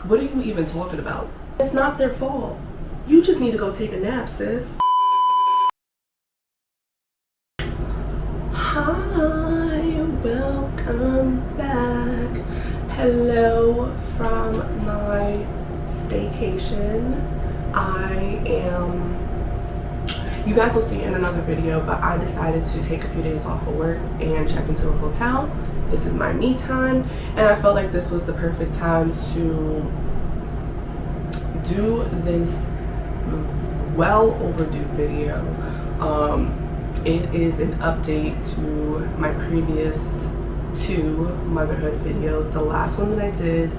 What are you even talking about? It's not their fault. You just need to go take a nap, sis. Hi, welcome back. Hello from my staycation. You guys will see in another video, but I decided to take a few days off of work and check into a hotel. This is my me time, and I felt like this was the perfect time to do this well overdue video. It is an update to my previous 2 motherhood videos. The last one that I did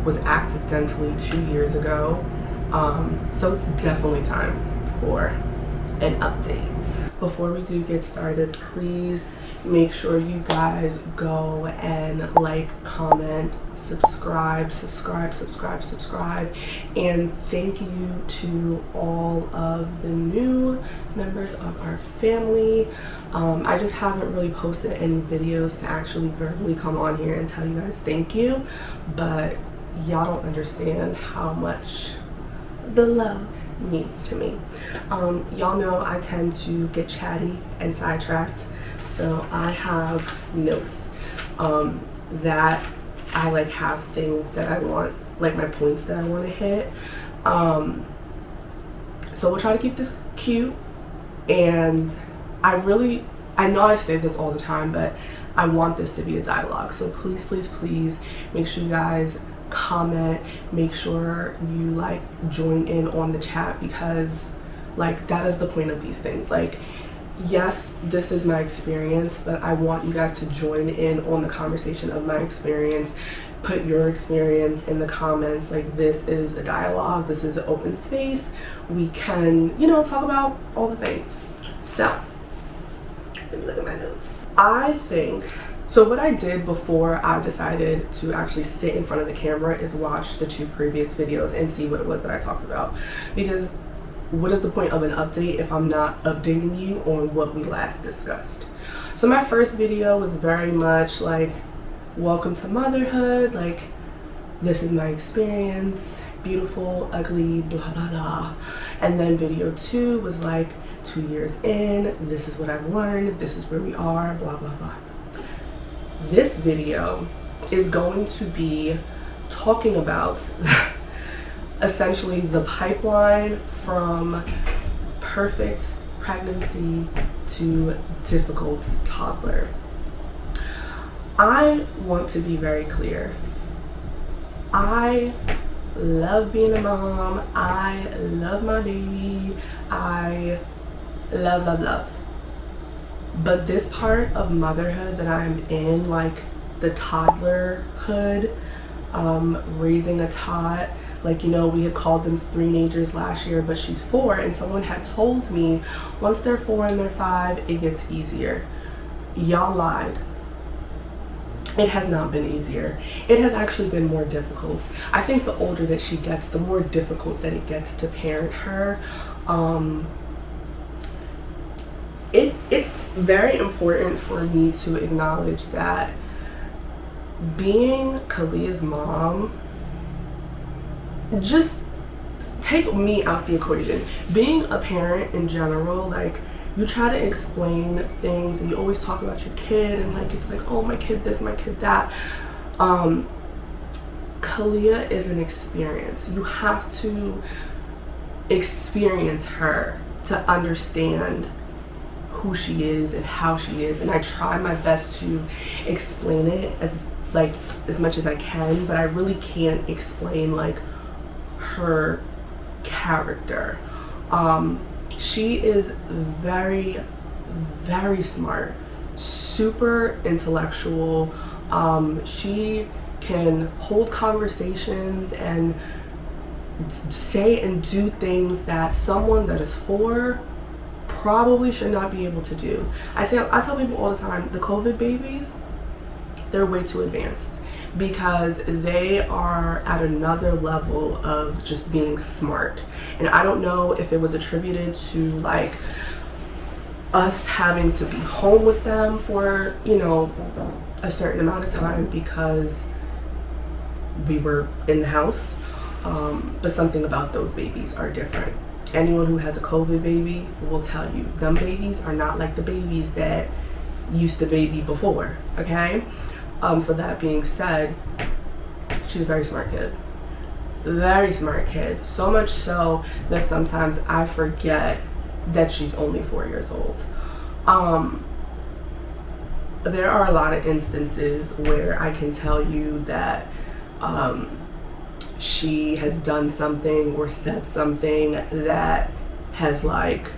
was accidentally 2 years ago, so it's definitely time for an update. Before we do get started, please make sure you guys go and like, comment, subscribe, and thank you to all of the new members of our family. I just haven't really posted any videos to actually verbally come on here and tell you guys thank you, but y'all don't understand how much the love means to me. Y'all know I tend to get chatty and sidetracked, so I have notes that I like have things that I want, like my points that I want to hit. So we'll try to keep this cute, and I know I say this all the time, but I want this to be a dialogue. So please make sure you guys comment, make sure you like join in on the chat, because like that is the point of these things. Like, yes, this is my experience, but I want you guys to join in on the conversation of my experience. Put your experience in the comments. Like, this is a dialogue, this is an open space. We can, you know, talk about all the things. So let me look at my notes. So what I did before I decided to actually sit in front of the camera is watch the 2 previous videos and see what it was that I talked about. Because what is the point of an update if I'm not updating you on what we last discussed? So my first video was very much like, welcome to motherhood, like, this is my experience, beautiful, ugly, blah blah blah. And then video 2 was like, 2 years in, this is what I've learned, this is where we are, blah blah blah. This video is going to be talking about essentially the pipeline from perfect pregnancy to difficult toddler. I want to be very clear. I love being a mom. I love my baby. I love. But this part of motherhood that I'm in, like the toddlerhood, raising a tot, like, you know, we had called them 3-nagers last year, but she's 4, and someone had told me once they're 4 and they're 5, it gets easier. Y'all lied. It has not been easier. It has actually been more difficult. I think the older that she gets, the more difficult that it gets to parent her. It's very important for me to acknowledge that being Kalia's mom, just take me out the equation. Being a parent in general, like, you try to explain things and you always talk about your kid, and like, it's like, oh, my kid this, my kid that. Kalia is an experience. You have to experience her to understand who she is and how she is, and I try my best to explain it as much as I can, but I really can't explain like her character. She is very smart, super intellectual. She can hold conversations and say and do things that someone that is 4 probably should not be able to do. I tell people all the time, the COVID babies, they're way too advanced because they are at another level of just being smart. And I don't know if it was attributed to like us having to be home with them for, you know, a certain amount of time, because we were in the house. But something about those babies are different. Anyone who has a COVID baby will tell you, them babies are not like the babies that used to baby before, okay? So that being said, she's a very smart kid. Very smart kid. So much so that sometimes I forget that she's only 4 years old. There are a lot of instances where I can tell you that she has done something or said something that has like,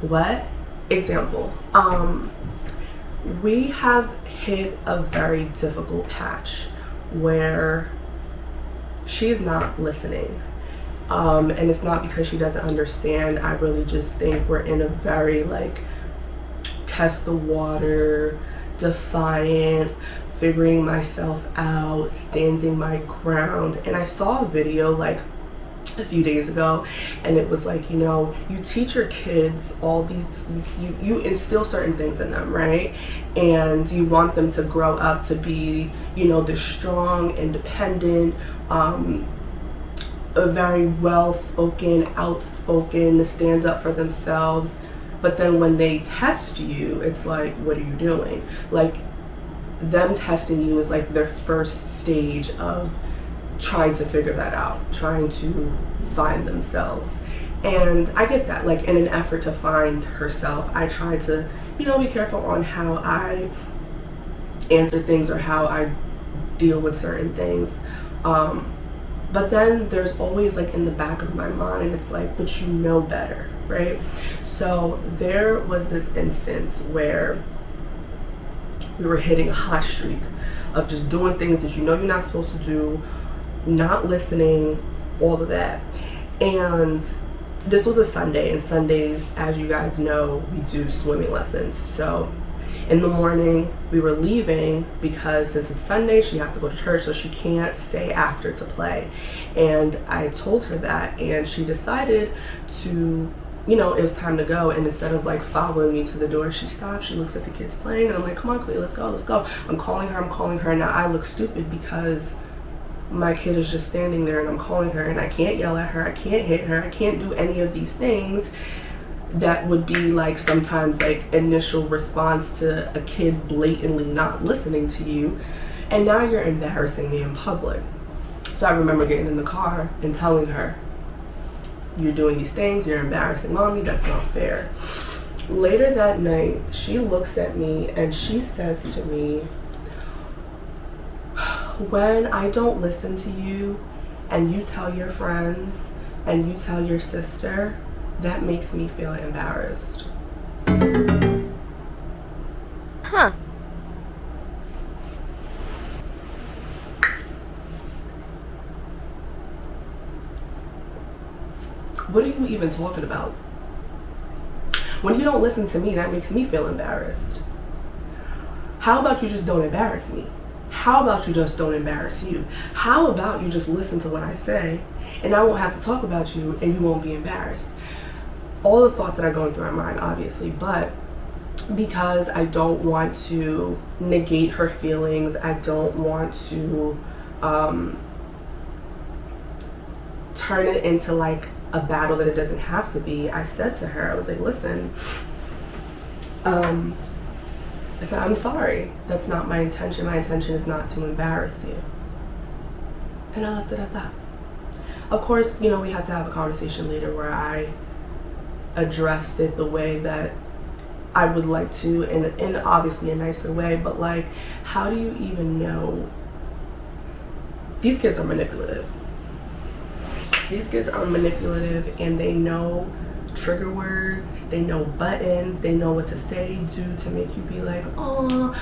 what? Example, we have hit a very difficult patch where she's not listening. And it's not because she doesn't understand. I really just think we're in a very like test the water, defiant, figuring myself out, standing my ground. And I saw a video like a few days ago, and it was like, you know, you teach your kids all these, you instill certain things in them, right? And you want them to grow up to be, you know, this strong, independent, a very well-spoken, outspoken, to stand up for themselves. But then when they test you, it's like, what are you doing? Like, them testing you is like their first stage of trying to figure that out, trying to find themselves. And I get that, like in an effort to find herself, I try to, you know, be careful on how I answer things or how I deal with certain things. But then there's always like in the back of my mind, it's like, but you know better, right? So there was this instance where we were hitting a hot streak of just doing things that you know you're not supposed to do, not listening, all of that. And this was a Sunday, and Sundays, as you guys know, we do swimming lessons. So in the morning, we were leaving because since it's Sunday, she has to go to church, so she can't stay after to play. And I told her that, and she decided to, you know, it was time to go. And instead of like following me to the door, she stopped, she looks at the kids playing, and I'm like, come on, Clea, let's go, let's go. I'm calling her. Now I look stupid because my kid is just standing there and I'm calling her, and I can't yell at her, I can't hit her, I can't do any of these things that would be like sometimes like initial response to a kid blatantly not listening to you. And now you're embarrassing me in public. So I remember getting in the car and telling her, you're doing these things, you're embarrassing mommy, that's not fair. Later that night, she looks at me and she says to me, when I don't listen to you and you tell your friends and you tell your sister, that makes me feel embarrassed. Huh. What are you even talking about? When you don't listen to me, that makes me feel embarrassed. How about you just don't embarrass me? How about you just don't embarrass you? How about you just listen to what I say, and I won't have to talk about you and you won't be embarrassed? All the thoughts that are going through my mind, obviously, but because I don't want to negate her feelings, I don't want to turn it into like a battle that it doesn't have to be, I said to her, I was like, listen, I said, I'm sorry. That's not my intention. My intention is not to embarrass you. And I left it at that. Of course, you know, we had to have a conversation later where I addressed it the way that I would like to, in obviously a nicer way, but like, how do you even know? These kids are manipulative. These kids are manipulative, and they know trigger words, they know buttons, they know what to say, do to make you be like, oh,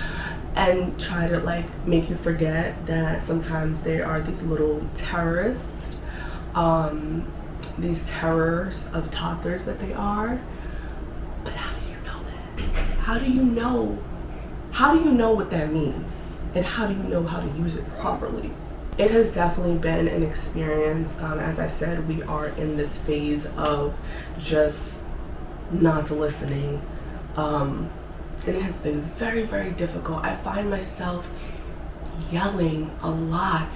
and try to like make you forget that sometimes they are these little terrorists, these terrors of toddlers that they are. But how do you know that? How do you know? How do you know what that means? And how do you know how to use it properly? It has definitely been an experience. As I said, we are in this phase of just not listening. And it has been very, very difficult. I find myself yelling a lot,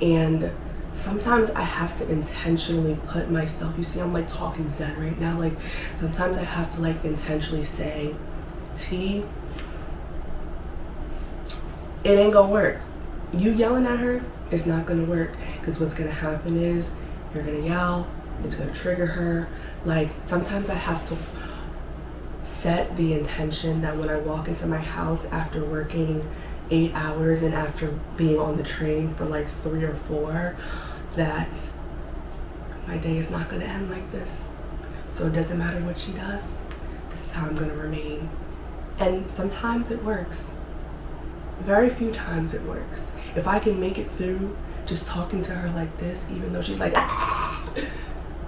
and sometimes I have to intentionally put myself, you see I'm like talking zen right now, like sometimes I have to like intentionally say, T, it ain't gonna work. You yelling at her, it's not gonna work, because what's gonna happen is you're gonna yell, it's gonna trigger her. Like sometimes I have to set the intention that when I walk into my house after working 8 hours and after being on the train for like 3 or 4, that my day is not gonna end like this. So it doesn't matter what she does, this is how I'm gonna remain. And sometimes it works. Very few times it works. If I can make it through just talking to her like this, even though she's like, ah!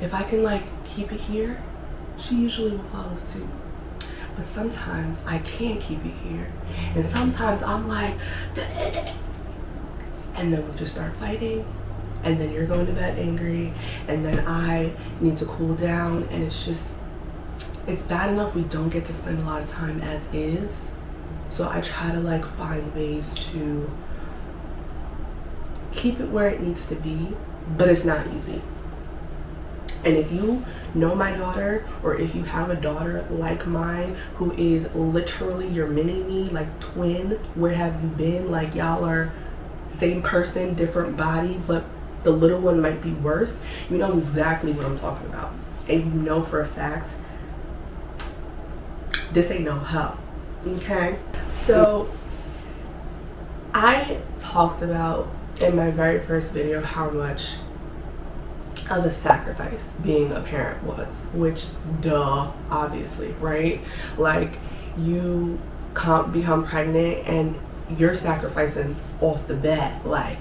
If I can like keep it here, she usually will follow suit. But sometimes I can't keep it here. And sometimes I'm like, and then we just start fighting. And then you're going to bed angry. And then I need to cool down. And it's just, it's bad enough we don't get to spend a lot of time as is. So I try to like find ways to keep it where it needs to be, but it's not easy. And if you know my daughter, or if you have a daughter like mine who is literally your mini me, like twin, where have you been? Like y'all are same person, different body, but the little one might be worse. You know exactly what I'm talking about. And you know for a fact, this ain't no hell, okay? So I talked about in my very first video how much of a sacrifice being a parent was, which duh, obviously, right? Like you can't become pregnant and you're sacrificing off the bat, like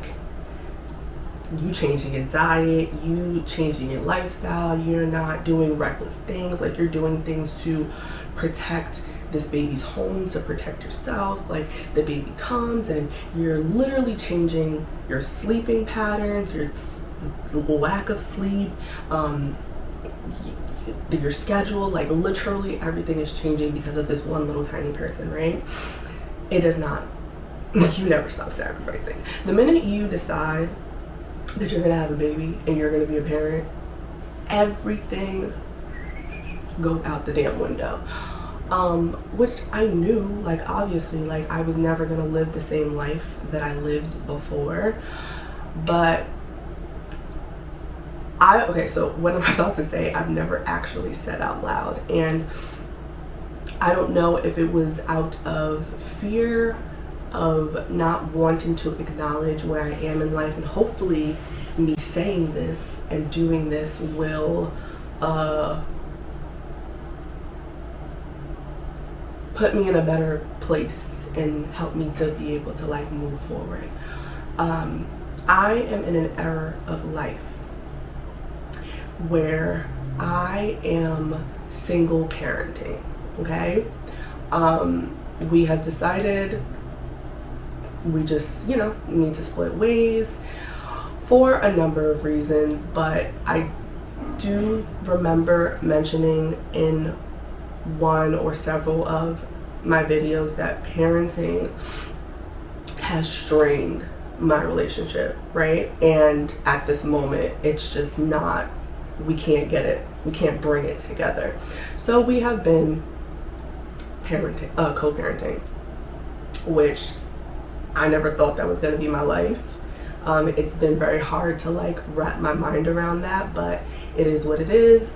you changing your diet, you changing your lifestyle, you're not doing reckless things, like you're doing things to protect this baby's home, to protect yourself. Like the baby comes and you're literally changing your sleeping patterns, your lack of sleep, your schedule, like literally everything is changing because of this one little tiny person, right? It does not, you never stop sacrificing. The minute you decide that you're gonna have a baby and you're gonna be a parent, everything goes out the damn window. Which I knew, like obviously, like I was never gonna live the same life that I lived before, but okay, so what I'm about to say, I've never actually said out loud, and I don't know if it was out of fear of not wanting to acknowledge where I am in life, and hopefully me saying this and doing this will put me in a better place and help me to be able to like move forward. I am in an era of life where I am single parenting, okay? We have decided we just, you know, need to split ways for a number of reasons, but I do remember mentioning in one or several of my videos that parenting has strained my relationship, right? And at this moment, it's just not, we can't get it, we can't bring it together. So we have been parenting, co-parenting, which I never thought that was going to be my life. It's been very hard to like wrap my mind around that, but it is what it is.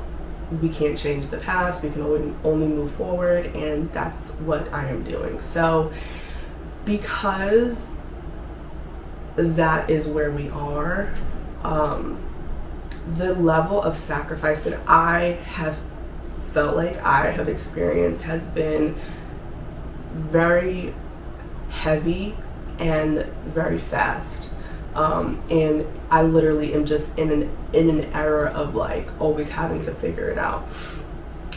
We can't change the past, we can only move forward, and that's what I am doing. So because that is where we are, the level of sacrifice that I have felt like I have experienced has been very heavy and very fast. And I literally am just in an era of like always having to figure it out.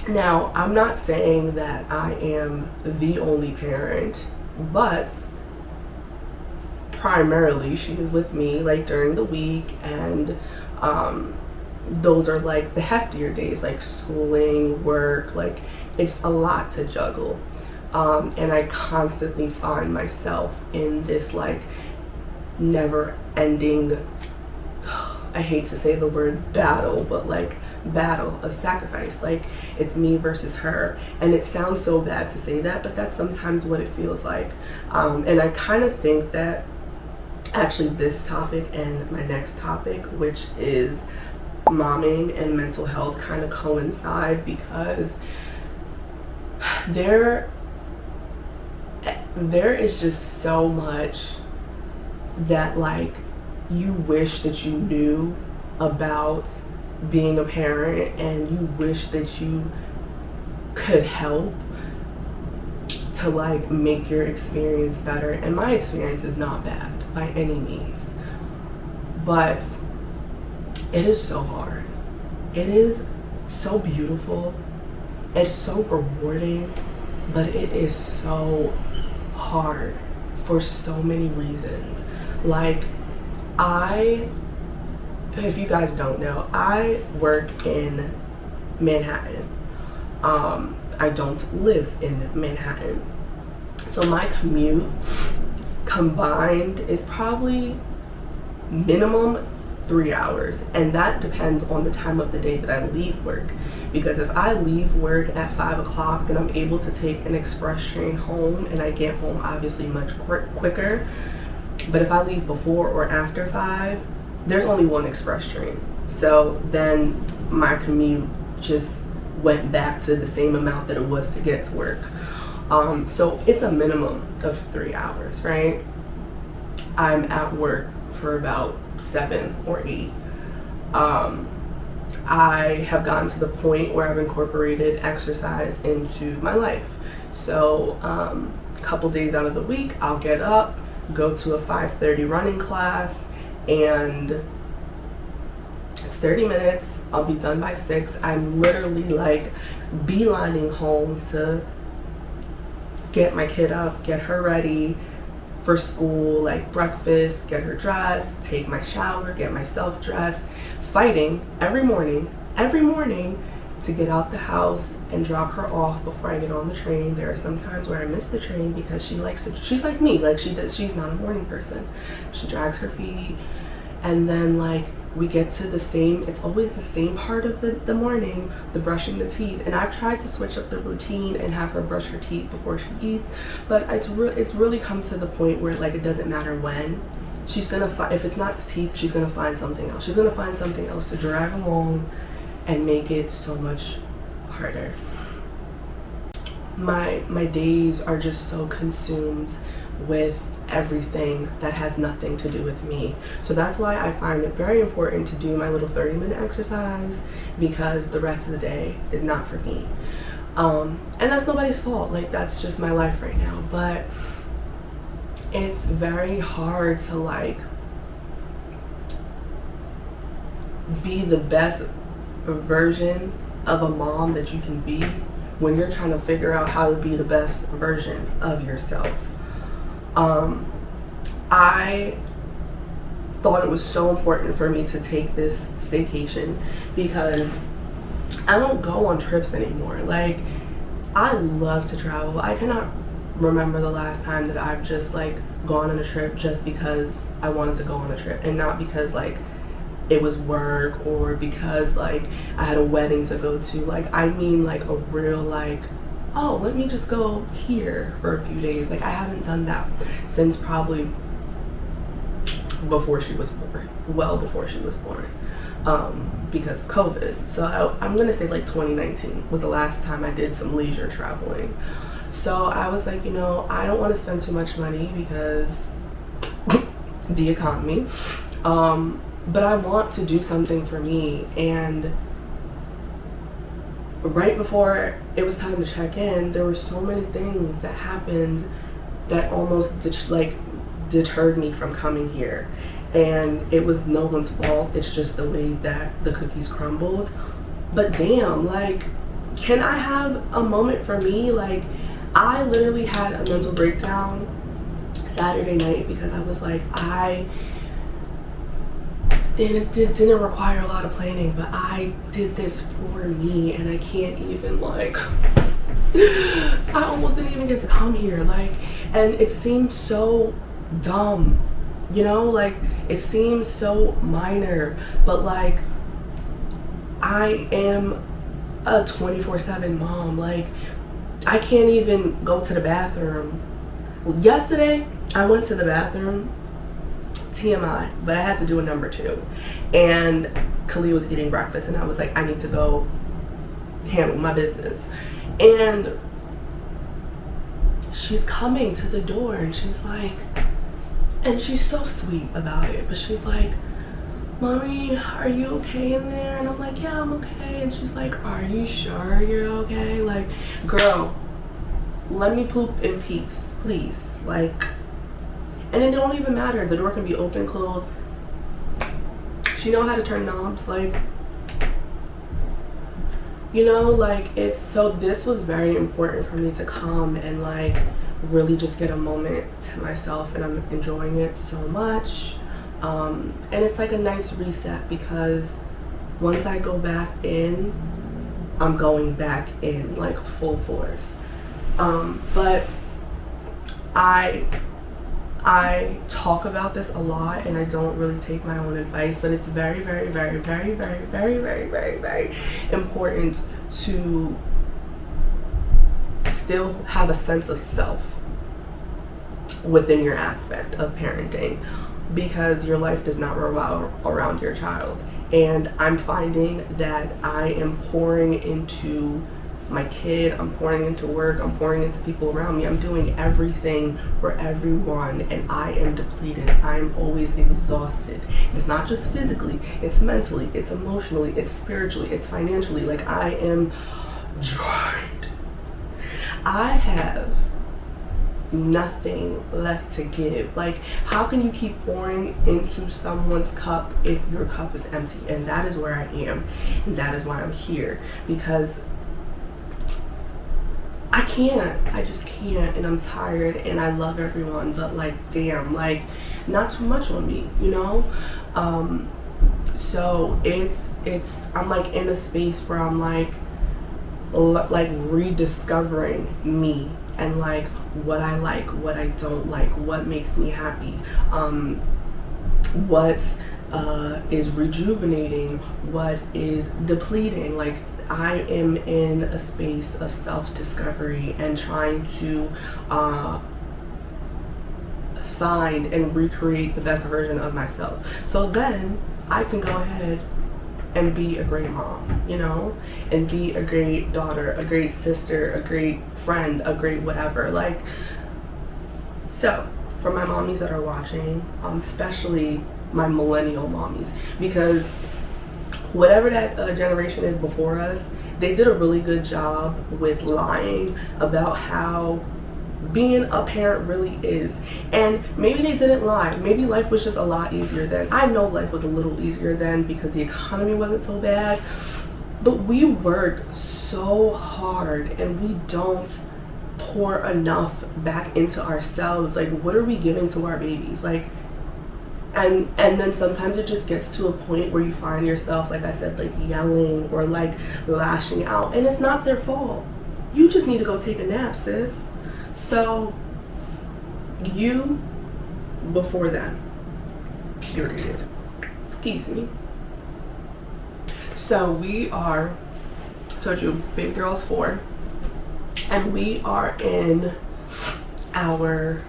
Now, I'm not saying that I am the only parent, but primarily she is with me like during the week, and those are like the heftier days, like schooling, work, like it's a lot to juggle. And I constantly find myself in this like never ending, I hate to say the word battle, but like battle of sacrifice. Like it's me versus her, and it sounds so bad to say that, but that's sometimes what it feels like. And I kind of think that actually this topic and my next topic, which is momming and mental health, kind of coincide, because there is just so much that like you wish that you knew about being a parent, and you wish that you could help to like make your experience better. And my experience is not bad by any means, but it is so hard. It is so beautiful. It's so rewarding, but it is so hard for so many reasons. Like if you guys don't know, I work in Manhattan. I don't live in Manhattan. So my commute combined is probably minimum 3 hours, and that depends on the time of the day that I leave work. Because if I leave work at 5 o'clock, then I'm able to take an express train home, and I get home obviously much quicker. But if I leave before or after 5, there's only one express train. So then my commute just went back to the same amount that it was to get to work. So it's a minimum of 3 hours, right? I'm at work for about 7 or 8. I have gotten to the point where I've incorporated exercise into my life. So a couple days out of the week, I'll get up, go to a 5:30 running class, and it's 30 minutes. I'll be done by 6. I'm literally like beelining home to get my kid up, get her ready for school, like breakfast, get her dressed, take my shower, get myself dressed, fighting every morning to get out the house and drop her off before I get on the train. There are some times where I miss the train because she's like me, like she's not a morning person. She drags her feet, and then like we get to it's always the same part of the morning, the brushing the teeth. And I've tried to switch up the routine and have her brush her teeth before she eats, but it's really come to the point where like it doesn't matter when. She's gonna find, if it's not the teeth, she's gonna find something else. She's gonna find something else to drag along and make it so much harder. My days are just so consumed with everything that has nothing to do with me. So that's why I find it very important to do my little 30-minute exercise, because the rest of the day is not for me. And that's nobody's fault. Like that's just my life right now. But it's very hard to like be the best version of a mom that you can be when you're trying to figure out how to be the best version of yourself. I thought it was so important for me to take this staycation because I don't go on trips anymore. Like I love to travel. I cannot remember the last time that I've just like gone on a trip just because I wanted to go on a trip, and not because like it was work or because like I had a wedding to go to. Like I mean like a real like, oh, let me just go here for a few days. Like I haven't done that since probably before she was born, well before she was born, because COVID. So I'm gonna say like 2019 was the last time I did some leisure traveling. So I was like, I don't want to spend too much money because the economy, but I want to do something for me. And right before it was time to check in, there were so many things that happened that almost deterred me from coming here. And it was no one's fault. It's just the way that the cookies crumbled. But damn, like, can I have a moment for me? Like, I literally had a mental breakdown Saturday night because I was like, it didn't require a lot of planning, but I did this for me, and I can't even like, I almost didn't even get to come here. Like, and it seemed so dumb You know, like, it seems so minor, but like, I am a 24/7 mom. Like, I can't even go to the bathroom. Yesterday, I went to the bathroom, TMI, but I had to do a number 2. And Khalil was eating breakfast, and I was like, I need to go handle my business. And she's coming to the door, and she's like, and she's so sweet about it, but she's like, Mommy, are you okay in there? And I'm like, yeah, I'm okay. And she's like, are you sure you're okay? Like, girl, let me poop in peace, please. Like, and it don't even matter. The door can be open, closed. She know how to turn knobs. Like, you know, like, it's, so this was very important for me to come and like really just get a moment to myself, and I'm enjoying it so much. And it's like a nice reset, because once I go back in, I'm going back in like full force. But I talk about this a lot, and I don't really take my own advice, but it's very, very, very, very, very, very, very, very, very important to still have a sense of self within your aspect of parenting, because your life does not revolve around your child. And I'm finding that I am pouring into my kid, I'm pouring into work, I'm pouring into people around me, I'm doing everything for everyone, and I am depleted. I'm always exhausted. It's not just physically, it's mentally, it's emotionally, it's spiritually, it's financially. Like, I am drained. I have nothing left to give. Like, how can you keep pouring into someone's cup if your cup is empty? And that is where I am, and that is why I'm here, because I just can't, and I'm tired, and I love everyone, but like, damn, like, not too much on me, you know? So it's I'm like in a space where I'm like rediscovering me, and like what I like, what I don't like, what makes me happy, what is rejuvenating, what is depleting. Like, I am in a space of self-discovery and trying to find and recreate the best version of myself, so then I can go ahead and be a great mom, you know, and be a great daughter, a great sister, a great friend, a great whatever. Like, so for my mommies that are watching, especially my millennial mommies, because whatever that generation is before us, they did a really good job with lying about how being a parent really is. And maybe they didn't lie. Maybe life was just a lot easier then. I know life was a little easier then because the economy wasn't so bad. But we work so hard, and we don't pour enough back into ourselves. Like, what are we giving to our babies? Like, and then sometimes it just gets to a point where you find yourself, like I said, like yelling or like lashing out, and it's not their fault. You just need to go take a nap, sis. So you before then, period. Excuse me. So we are, told you, baby girl's 4, and we are in our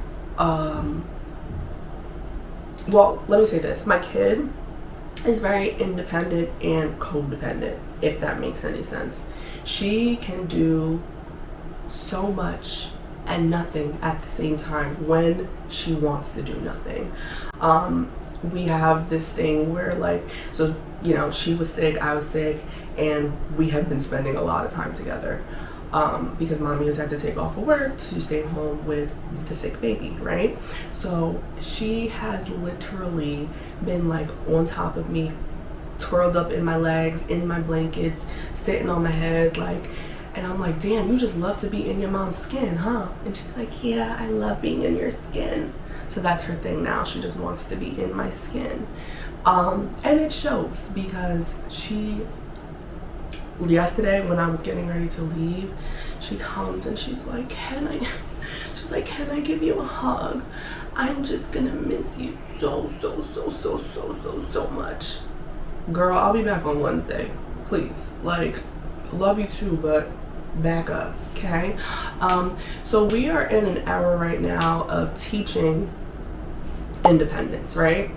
well, let me say this. My kid is very independent and codependent, if that makes any sense. She can do so much and nothing at the same time when she wants to do nothing. We have this thing where, like, so, you know, she was sick, I was sick, and we have been spending a lot of time together. Because mommy has had to take off of work to stay home with the sick baby, right? So she has literally been like on top of me, twirled up in my legs, in my blankets, sitting on my head, like, and I'm like, damn, you just love to be in your mom's skin, huh? And she's like, yeah, I love being in your skin. So that's her thing now. She just wants to be in my skin. And it shows, because yesterday when I was getting ready to leave, she comes and she's like, can I She's like, can I give you a hug? I'm just gonna miss you so much. Girl, I'll be back on Wednesday. Please. Like, love you too, but back up, okay? So we are in an era right now of teaching independence, right?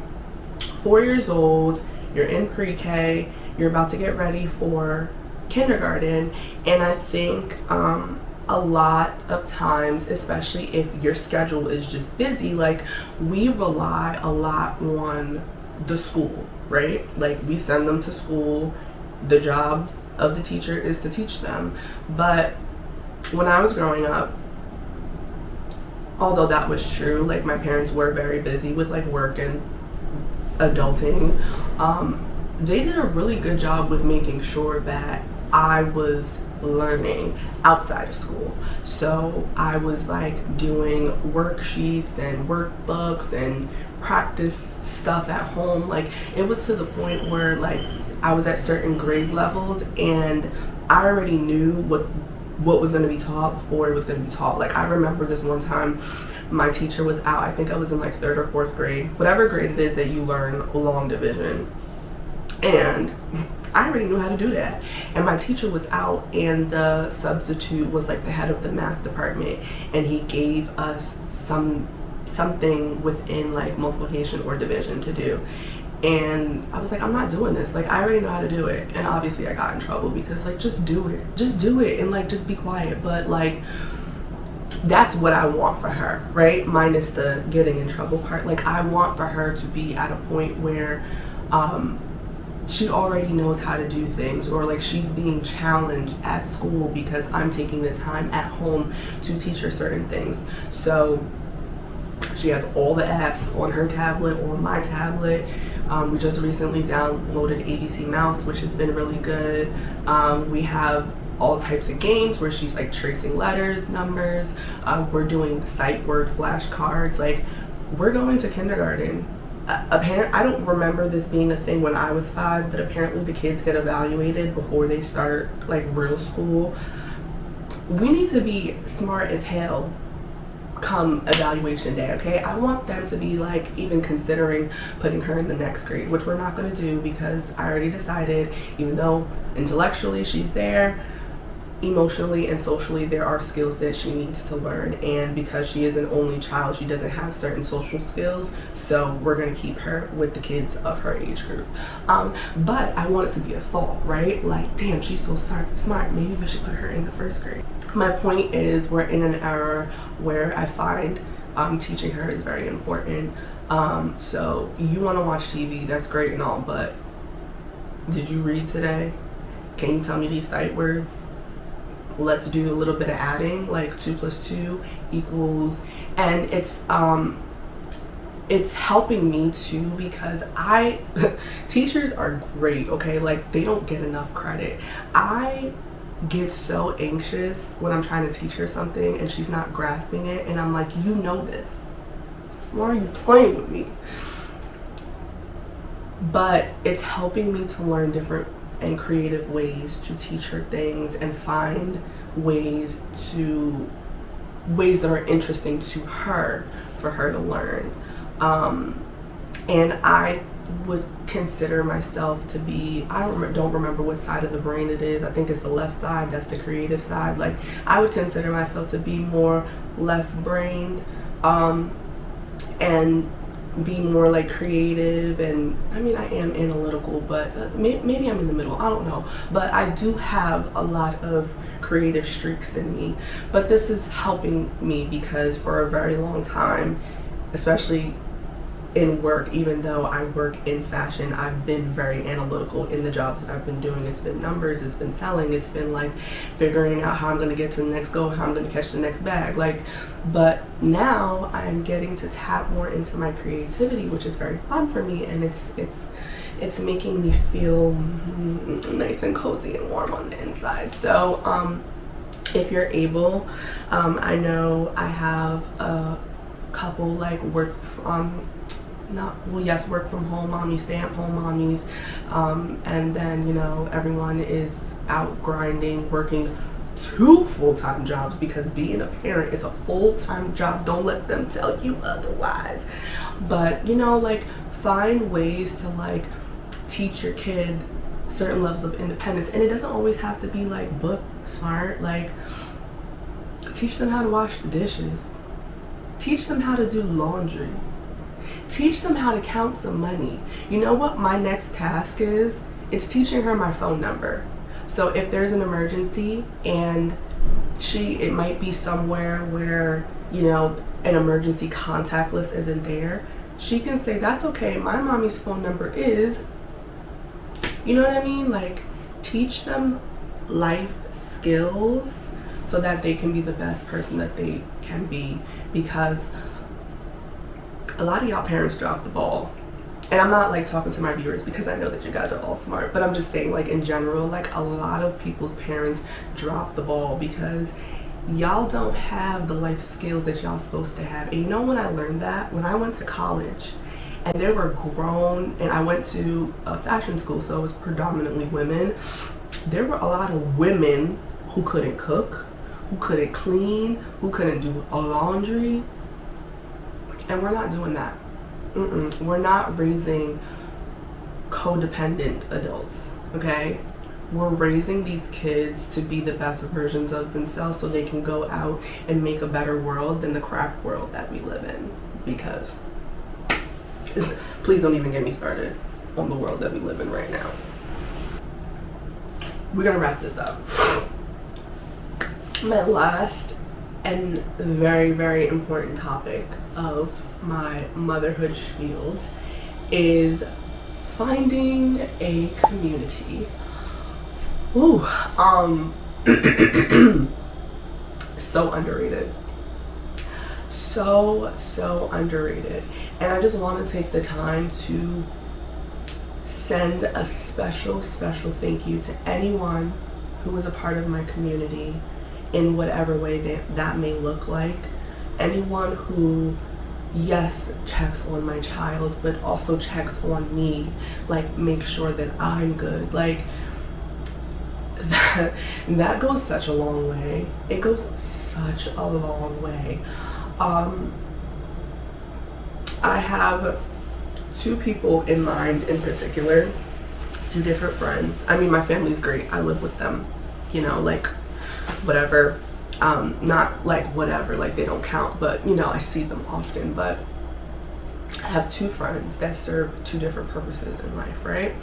4 years old, you're in pre-K, you're about to get ready for kindergarten, and I think a lot of times, especially if your schedule is just busy, like, we rely a lot on the school, right? Like, we send them to school, the job of the teacher is to teach them. But when I was growing up, although that was true, like, my parents were very busy with like work and adulting, they did a really good job with making sure that I was learning outside of school. So I was like doing worksheets and workbooks and practice stuff at home. Like, it was to the point where like I was at certain grade levels and I already knew what was going to be taught before it was going to be taught. Like, I remember this one time my teacher was out. I think I was in like 3rd or 4th grade, whatever grade it is that you learn long division, and I already knew how to do that. And my teacher was out, and the substitute was like the head of the math department, and he gave us something within like multiplication or division to do. And I was like, I'm not doing this. Like, I already know how to do it. And obviously I got in trouble because like, just do it and like just be quiet. But like, that's what I want for her, right? Minus the getting in trouble part. Like, I want for her to be at a point where she already knows how to do things, or like she's being challenged at school because I'm taking the time at home to teach her certain things. So she has all the apps on her tablet or my tablet. We just recently downloaded ABC Mouse, which has been really good. We have all types of games where she's like tracing letters, numbers. We're doing sight word flashcards. Like, we're going to kindergarten. I don't remember this being a thing when I was 5, but apparently the kids get evaluated before they start like real school. We need to be smart as hell come evaluation day, okay? I want them to be like even considering putting her in the next grade, which we're not going to do because I already decided, even though intellectually she's there, emotionally and socially there are skills that she needs to learn, and because she is an only child, she doesn't have certain social skills, so we're going to keep her with the kids of her age group. But I want it to be a thought, right? Like, damn, she's so smart, maybe we should put her in the 1st grade. My point is, we're in an era where I find teaching her is very important. So you want to watch TV, that's great and all, but did you read today? Can you tell me these sight words? Let's do a little bit of adding, like 2 + 2 equals, and it's helping me too, because teachers are great, okay? Like, they don't get enough credit. I get so anxious when I'm trying to teach her something and she's not grasping it, and I'm like, you know this. Why are you playing with me? But it's helping me to learn different and creative ways to teach her things and find ways that are interesting to her for her to learn. And I would consider myself to be, I don't remember what side of the brain it is. I think it's the left side. That's the creative side. Like, I would consider myself to be more left-brained, and be more like creative, and I mean, I am analytical, but maybe I'm in the middle, I don't know. But I do have a lot of creative streaks in me. But this is helping me because for a very long time, especially in work, even though I work in fashion, I've been very analytical in the jobs that I've been doing. It's been numbers, it's been selling, it's been like figuring out how I'm going to get to the next goal, how I'm going to catch the next bag. Like, but now I'm getting to tap more into my creativity, which is very fun for me, and it's making me feel nice and cozy and warm on the inside. So if you're able, I know I have a couple like work from home mommies, stay-at-home mommies, and then, you know, everyone is out grinding, working 2 full-time jobs, because being a parent is a full-time job. Don't let them tell you otherwise. But, you know, like, find ways to, like, teach your kid certain levels of independence. And it doesn't always have to be, like, book smart. Like, teach them how to wash the dishes. Teach them how to do laundry. Teach them how to count some money. You know what my next task is? It's teaching her my phone number. So if there's an emergency and it might be somewhere where, you know, an emergency contact list isn't there, she can say, that's okay, my mommy's phone number is, you know what I mean? Like, teach them life skills so that they can be the best person that they can be, because a lot of y'all parents drop the ball. And I'm not, like, talking to my viewers because I know that you guys are all smart, but I'm just saying, like, in general, like, a lot of people's parents drop the ball because y'all don't have the life skills that y'all supposed to have. And you know when I learned that? When I went to college and there were grown, and I went to a fashion school, so it was predominantly women. There were a lot of women who couldn't cook, who couldn't clean, who couldn't do laundry. And we're not doing that. We're not raising codependent adults, okay? We're raising these kids to be the best versions of themselves so they can go out and make a better world than the crap world that we live in. Because, please don't even get me started on the world that we live in right now. We're gonna wrap this up. My last and very, very important topic of my motherhood spiels is finding a community. Ooh, so underrated. So underrated. And I just want to take the time to send a special thank you to anyone who was a part of my community in whatever way that may look like. Anyone who, yes, checks on my child, but also checks on me, like, make sure that I'm good. Like, that goes such a long way. It goes such a long way. I have 2 people in mind in particular, 2 different friends. I mean, my family's great. I live with them, you know, like, whatever. Not like whatever, like they don't count, but, you know, I see them often. But I have 2 friends that serve 2 different purposes in life, right?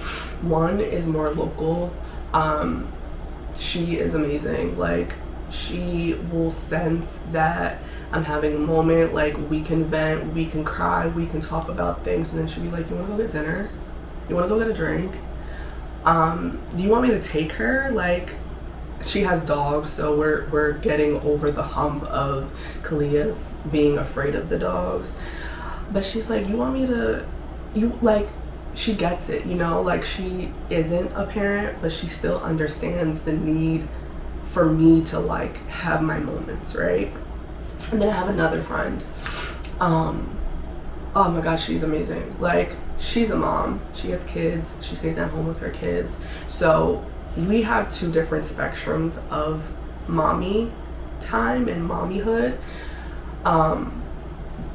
One is more local. She is amazing. Like, she will sense that I'm having a moment, like, we can vent, we can cry, we can talk about things, and then she'll be like, you want to go get dinner? You want to go get a drink? Do you want me to take her? Like, she has dogs, so we're getting over the hump of Kalia being afraid of the dogs. But she's like, you want me to, like, she gets it, you know, like, she isn't a parent, but she still understands the need for me to, like, have my moments, right? And then I have another friend. Oh my gosh, she's amazing. Like, she's a mom, she has kids, she stays at home with her kids. So we have 2 different spectrums of mommy time and mommyhood.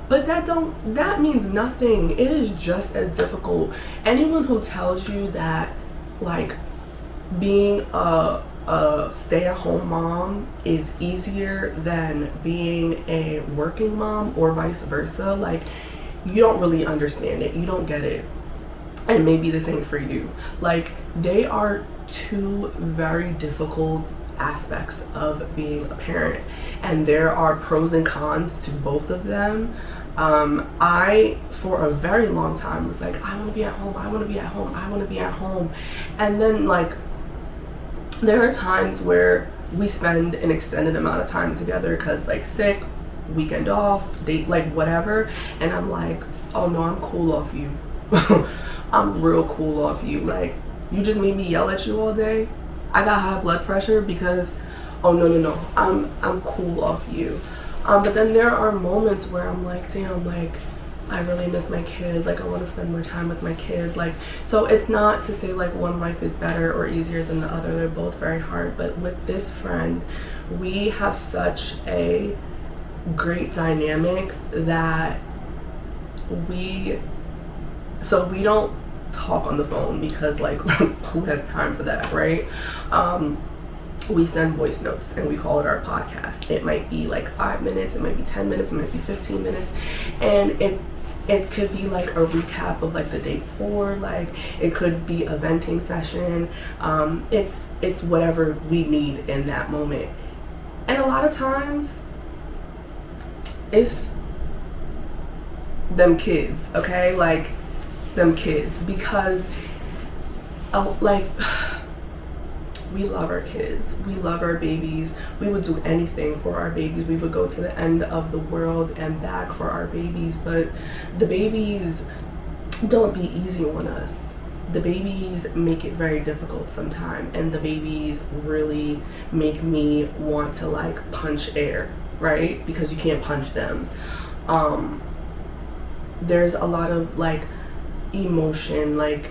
But that means nothing. It is just as difficult. Anyone who tells you that, like, being a stay-at-home mom is easier than being a working mom or vice versa, like, you don't really understand it. You don't get it. And maybe this ain't for you. Like, they are 2 very difficult aspects of being a parent, and there are pros and cons to both of them. I, for a very long time, was like, I want to be at home, I want to be at home, I want to be at home. And then, like, there are times where we spend an extended amount of time together because, like, sick, weekend off, date, like, whatever. And I'm like, oh no, I'm cool off you. I'm real cool off you. Like, you just made me yell at you all day. I got high blood pressure because, oh no, I'm cool off you. But then there are moments where I'm like, damn, like, I really miss my kid, like I want to spend more time with my kid. Like, so it's not to say like one life is better or easier than the other, they're both very hard. But with this friend, we have such a great dynamic that we don't talk on the phone because like who has time for that, right? We send voice notes and we call it our podcast. It might be like 5 minutes, it might be 10 minutes, it might be 15 minutes, and it could be like a recap of like the day before, like it could be a venting session. It's whatever we need in that moment. And a lot of times it's them kids, okay? Like them kids, because like we love our kids, we love our babies, we would do anything for our babies, we would go to the end of the world and back for our babies. But the babies don't be easy on us. The babies make it very difficult sometimes, and the babies really make me want to like punch air, right? Because you can't punch them. There's a lot of like emotion, like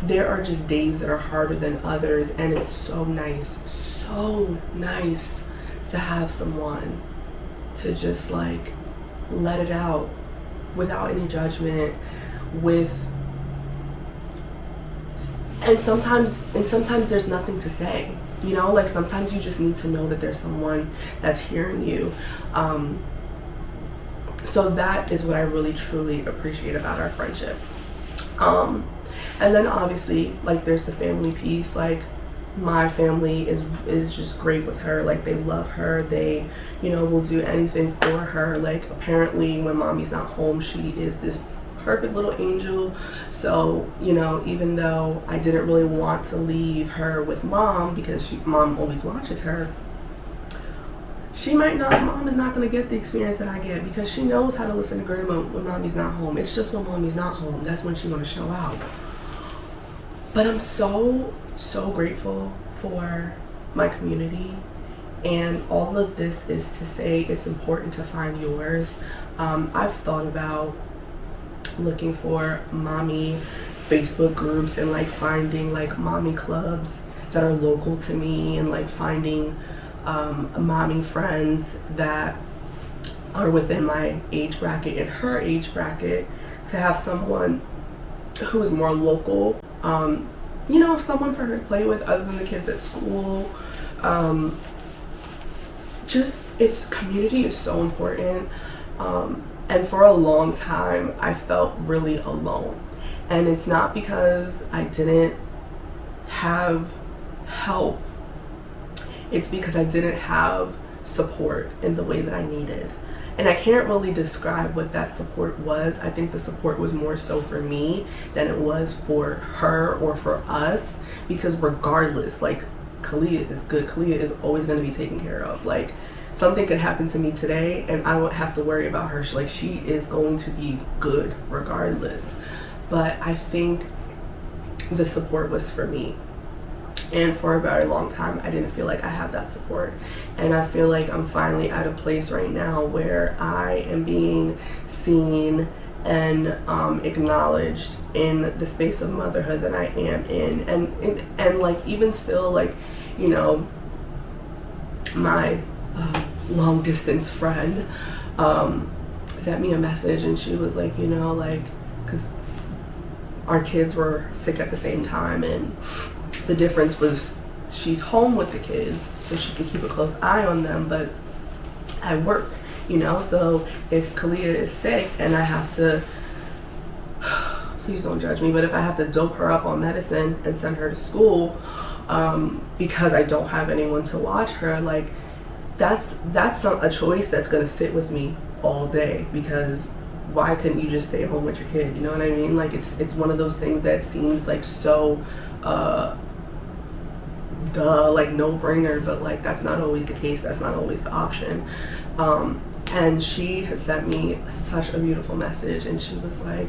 there are just days that are harder than others, and it's so nice to have someone to just like let it out without any judgment, and sometimes there's nothing to say, you know, like sometimes you just need to know that there's someone that's hearing you. So that is what I really truly appreciate about our friendship. And then obviously like there's the family piece. Like my family is just great with her. Like they love her, they, you know, will do anything for her. Like apparently when mommy's not home, she is this perfect little angel. So, you know, even though I didn't really want to leave her with mom because mom always watches her, mom is not going to get the experience that I get, because she knows how to listen to grandma when mommy's not home. It's just when mommy's not home, that's when she's going to show out. But I'm so grateful for my community, and all of this is to say it's important to find yours. I've thought about looking for mommy Facebook groups and like finding like mommy clubs that are local to me, and like finding mommy friends that are within my age bracket and her age bracket, to have someone who is more local, you know, someone for her to play with other than the kids at school. It's community is so important. And for a long time I felt really alone, and it's not because I didn't have help, it's because I didn't have support in the way that I needed. And I can't really describe what that support was. I think the support was more so for me than it was for her or for us, because regardless, like Kalia is good. Kalia is always going to be taken care of. Like something could happen to me today and I won't have to worry about her. She is going to be good regardless. But I think the support was for me. And for a very long time, I didn't feel like I had that support. And I feel like I'm finally at a place right now where I am being seen and acknowledged in the space of motherhood that I am in. And like even still, like, you know, my long distance friend sent me a message, and she was like, you know, like, because our kids were sick at the same time, and the difference was she's home with the kids so she can keep a close eye on them, but I work, you know, so if Kalia is sick and I have to, please don't judge me, but if I have to dope her up on medicine and send her to school because I don't have anyone to watch her, like that's a choice that's going to sit with me all day, because why couldn't you just stay home with your kid? You know what I mean? Like it's one of those things that seems like so like no-brainer, but like that's not always the case, that's not always the option. And she had sent me such a beautiful message, and she was like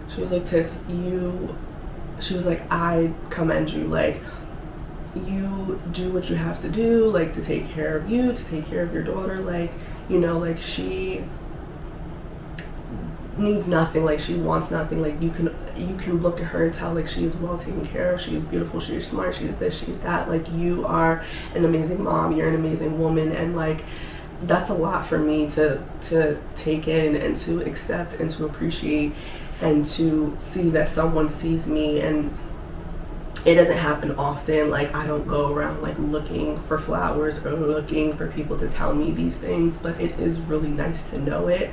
Tits, she was like, I commend you, like you do what you have to do, like to take care of you, to take care of your daughter, like, you know, like she needs nothing, like she wants nothing. Like you can look at her and tell like she is well taken care of, she is beautiful, she is smart, she is this, she is that. Like you are an amazing mom, you're an amazing woman, and like that's a lot for me to take in and to accept and to appreciate, and to see that someone sees me. And it doesn't happen often. Like I don't go around like looking for flowers or looking for people to tell me these things, but it is really nice to know it.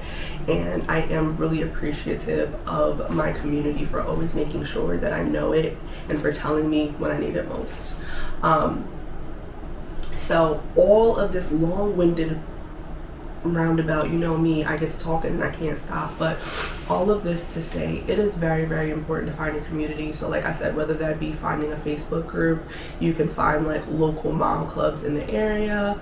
And I am really appreciative of my community for always making sure that I know it and for telling me when I need it most. So all of this long-winded roundabout, you know me, I get to talking and I can't stop, but all of this to say, it is very, very important to find a community. So like I said, whether that be finding a Facebook group, you can find like local mom clubs in the area,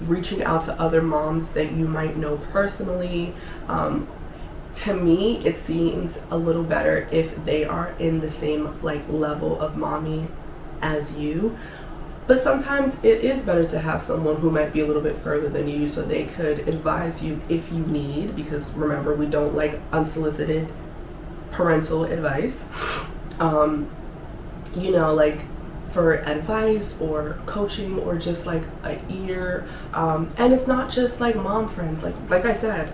reaching out to other moms that you might know personally. To me, it seems a little better if they are in the same like level of mommy as you. But sometimes it is better to have someone who might be a little bit further than you, so they could advise you if you need, because remember, we don't like unsolicited parental advice. You know, like for advice or coaching or just like a ear. And it's not just like mom friends. Like I said,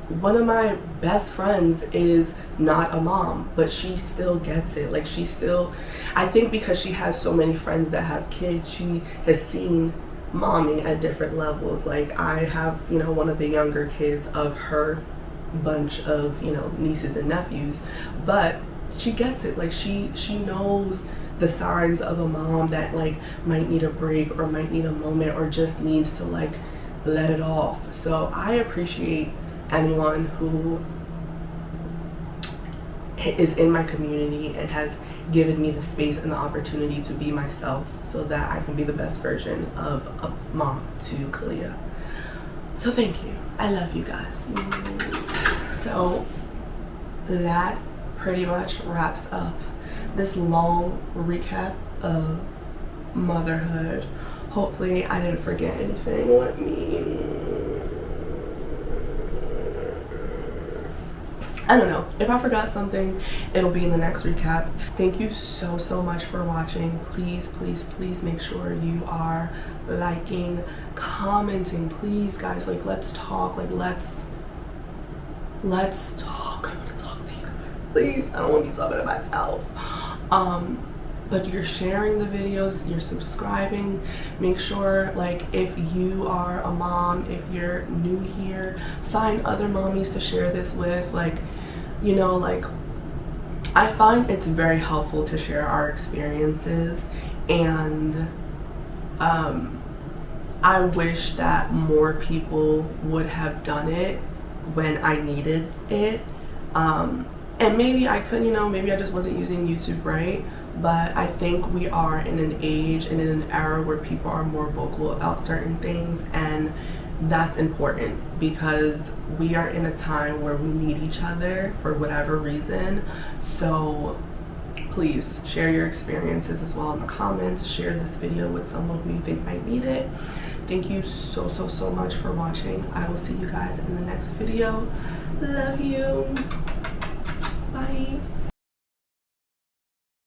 one of my best friends is not a mom, but she still gets it. Like she still, I think because she has so many friends that have kids, she has seen momming at different levels. Like I have, you know, one of the younger kids of her bunch of, you know, nieces and nephews, but she gets it. Like she knows the signs of a mom that like might need a break or might need a moment or just needs to like let it off. So I appreciate anyone who is in my community and has given me the space and the opportunity to be myself so that I can be the best version of a mom to Kalia. So thank you. I love you guys. So that pretty much wraps up this long recap of motherhood. Hopefully I didn't forget anything. Let me, I don't know. If I forgot something, it'll be in the next recap. Thank you so much for watching. Please make sure you are liking, commenting. Please, guys, like let's talk. Like let's talk. I want to talk to you guys. Please, I don't want to be talking to myself. But you're sharing the videos, you're subscribing. Make sure, like, if you are a mom, if you're new here, find other mommies to share this with. Like, you know, like, I find it's very helpful to share our experiences, and I wish that more people would have done it when I needed it. And maybe I could, you know, maybe I just wasn't using YouTube right. But I think we are in an age and in an era where people are more vocal about certain things, and that's important because we are in a time where we need each other for whatever reason. So please share your experiences as well in the comments. Share this video with someone who you think might need it. Thank you so much for watching. I will see you guys in the next video. Love you. Bye.